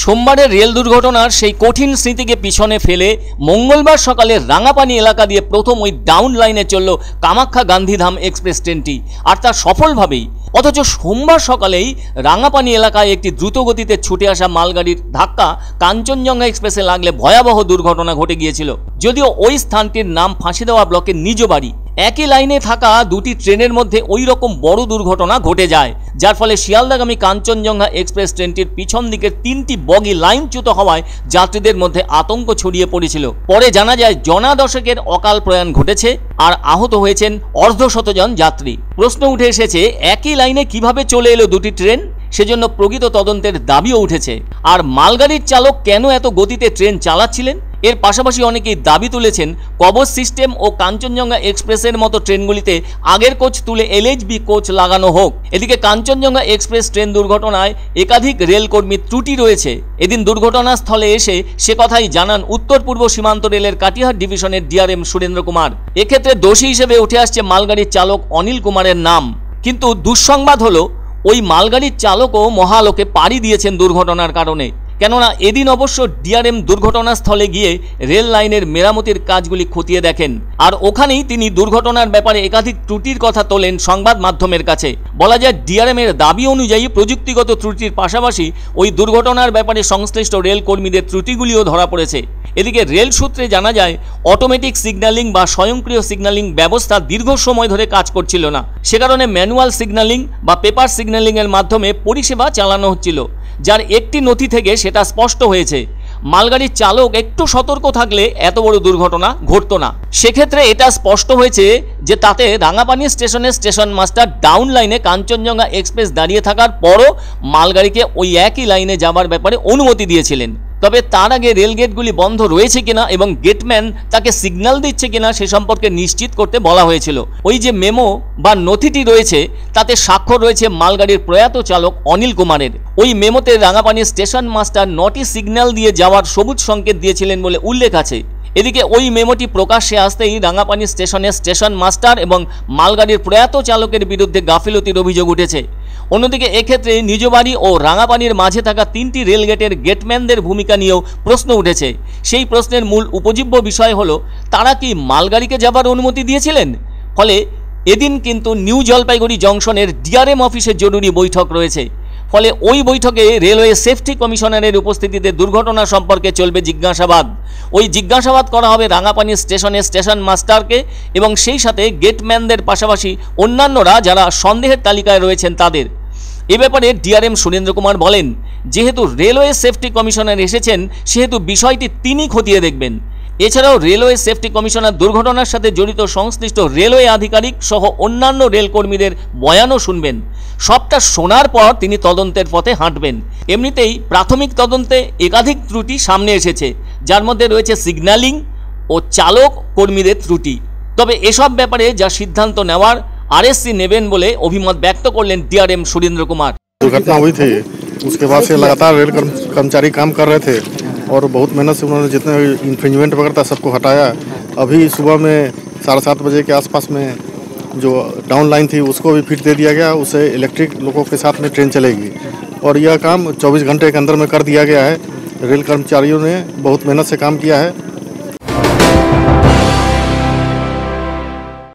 সোমবারের রেল দুর্ঘটনার সেই কঠিন স্মৃতিকে পিছনে ফেলে মঙ্গলবার সকালে রাঙাপানি এলাকা দিয়ে প্রথম ওই ডাউন লাইনে চলল কামাখ্যা গান্ধীধাম এক্সপ্রেস ট্রেনটি, আর তা সফলভাবেই। অথচ সোমবার সকালেই রাঙাপানি এলাকায় একটি দ্রুতগতিতে ছুটে আসা মালগাড়ির ধাক্কা কাঞ্চনজঙ্ঘা এক্সপ্রেসে লাগলে ভয়াবহ দুর্ঘটনা ঘটে গিয়েছিল। যদিও ওই স্থানটির নাম ফাঁসিদেওয়া ব্লকের নিজ বাড়ি, একই লাইনে থাকা দুটি ট্রেনের মধ্যে ওই রকম বড় দুর্ঘটনা ঘটে যায়, যার ফলে শিয়ালদাগামী কাঞ্চনজঙ্ঘা এক্সপ্রেস ট্রেনটির পিছন দিকের 3টি বগি লাইনচ্যুত হওয়ায় যাত্রীদের মধ্যে আতঙ্ক ছড়িয়ে পড়েছিল। পরে জানা যায় জনা দশেকের অকাল প্রয়াণ ঘটেছে আর আহত হয়েছেন অর্ধশত জন যাত্রী। প্রশ্ন উঠে এসেছে, একই লাইনে কিভাবে চলে এলো দুটি ট্রেন? সেজন্য প্রকৃত তদন্তের দাবিও উঠেছে। আর মালগাড়ির চালক কেন এত গতিতে ট্রেন চালাচ্ছিলেন? এর পাশাপাশি অনেকেই দাবি তুলেছেন কবচ সিস্টেম ও কাঞ্চনজঙ্ঘা এক্সপ্রেসের মতো ট্রেনগুলিতে আগের কোচ তুলে এলএইচবি কোচ লাগানো হোক। এদিকে কাঞ্চনজঙ্ঘা এক্সপ্রেস ট্রেন দুর্ঘটনায় একাধিক রেলকর্মীর ত্রুটি রয়েছে। এদিন দুর্ঘটনাস্থলে এসে সে কথাই জানান উত্তর পূর্ব সীমান্ত রেলের কাটিহার ডিভিশনের ডিআরএম সুরেন্দ্র কুমার। এক্ষেত্রে দোষী হিসেবে উঠে আসছে মালগাড়ির চালক অনিল কুমারের নাম। কিন্তু দুঃসংবাদ হলো ওই মালগাড়ির চালকও মহালোকে পাড়ি দিয়েছেন দুর্ঘটনার কারণে। কেননা এদিন অবশ্য ডিআরএম দুর্ঘটনাস্থলে গিয়ে রেল লাইনের মেরামতির কাজগুলি খতিয়ে দেখেন, আর ওখানেই তিনি দুর্ঘটনার ব্যাপারে একাধিক ত্রুটির কথা তোলেন সংবাদ মাধ্যমের কাছে। বলা যায় ডিআরএম এর দাবি অনুযায়ী প্রযুক্তিগত ত্রুটির পাশাপাশি ওই দুর্ঘটনার ব্যাপারে সংশ্লিষ্ট রেল কর্মীদের ত্রুটিগুলিও ধরা পড়েছে। এদিকে রেল সূত্রে জানা যায় অটোমেটিক সিগন্যালিং বা স্বয়ংক্রিয় সিগন্যালিং ব্যবস্থা দীর্ঘ সময় ধরে কাজ করছিল না। সে কারণে ম্যানুয়াল সিগন্যালিং বা পেপার সিগন্যালিং এর মাধ্যমে পরিষেবা চালানো হচ্ছিল, যার একটি নথি থেকে সেটা স্পষ্ট হয়েছে মালগাড়ির চালক একটু সতর্ক থাকলে এত বড় দুর্ঘটনা ঘটতো না। সেক্ষেত্রে এটা স্পষ্ট হয়েছে যে তাতে রাঙাপানি স্টেশনের স্টেশন মাস্টার ডাউন লাইনে কাঞ্চনজঙ্ঘা এক্সপ্রেস দাঁড়িয়ে থাকার পরও মালগাড়িকে ওই একই লাইনে যাবার ব্যাপারে অনুমতি দিয়েছিলেন। তবে তার আগে রেলগেটগুলি বন্ধ রয়েছে কিনা এবং গেটম্যান তাকে সিগন্যাল দিচ্ছে কিনা সে সম্পর্কে নিশ্চিত করতে বলা হয়েছিল। ওই যে মেমো বা নথিটি রয়েছে তাতে স্বাক্ষর রয়েছে মালগাড়ির প্রয়াত চালক অনিল কুমারের। ওই মেমোতে রাঙাপানি স্টেশন মাস্টার 9টি সিগন্যাল দিয়ে যাওয়ার সবুজ সংকেত দিয়েছিলেন বলে উল্লেখ আছে। এদিকে ওই মেমোটি প্রকাশ্যে আসতেই রাঙাপানি স্টেশনের স্টেশন মাস্টার এবং মালগাড়ির প্রয়াত চালকের বিরুদ্ধে গাফিলতির অভিযোগ উঠেছে। অন্যদিকে এক্ষেত্রে নিজ বাড়ি ও রাঙাপানির মাঝে থাকা 3টি রেলগেটের গেটম্যানদের ভূমিকা নিয়েও প্রশ্ন উঠেছে। সেই প্রশ্নের মূল উপজীব্য বিষয় হলো তারা কি মালগাড়িকে যাবার অনুমতি দিয়েছিলেন? ফলে এদিন কিন্তু নিউ জলপাইগুড়ি জংশনের ডিআরএম অফিসে জরুরি বৈঠক রয়েছে। ফলে ওই বৈঠকে রেলওয়ে সেফটি কমিশনারের উপস্থিতিতে দুর্ঘটনা সম্পর্কে চলবে জিজ্ঞাসাবাদ। ওই জিজ্ঞাসাবাদ করা হবে রাঙাপানি স্টেশনের স্টেশন মাস্টারকে এবং সেই সাথে গেটম্যানদের পাশাপাশি অন্যান্যরা যারা সন্দেহের তালিকায় রয়েছেন তাদের। এ ব্যাপারে ডিআরএম সুরেন্দ্র কুমার বলেন, যেহেতু রেলওয়ে সেফটি কমিশনার এসেছেন সেহেতু বিষয়টি তিনি খতিয়ে দেখবেন। এছাড়াও রেলওয়ে সেফটি কমিশনার দুর্ঘটনার সাথে জড়িত সংশ্লিষ্ট রেলওয়ে আধিকারিক সহ অন্যান্য রেলকর্মীদের বয়ানও শুনবেন। সবটা শোনার পর তিনি তদন্তের পথে হাঁটবেন। এমনিতেই প্রাথমিক তদন্তে একাধিক ত্রুটি সামনে এসেছে, যার মধ্যে রয়েছে সিগন্যালিং ও চালক কর্মীদের ত্রুটি। তবে এসব ব্যাপারে যা সিদ্ধান্ত নেওয়ার আরএসসি নেবেন বলে অভিমত ব্যক্ত করলেন ডিআরএম সুরেন্দ্র কুমার। दुर्घटना हुई थी, उसके बाद से लगातार रेल कर्मचारी काम कर रहे थे और बहुत मेहनत से उन्होंने जितने इन्फ्रिंजमेंट वगैरह था सबको हटाया। अभी सुबह में 7:30 बजे के आसपास में जो डाउन लाइन थी उसको भी फिट दे दिया गया। उससे इलेक्ट्रिक लोगों के साथ में ट्रेन चलेगी और यह काम 24 घंटे के अंदर में कर दिया गया है। रेल कर्मचारियों ने बहुत मेहनत से काम किया है।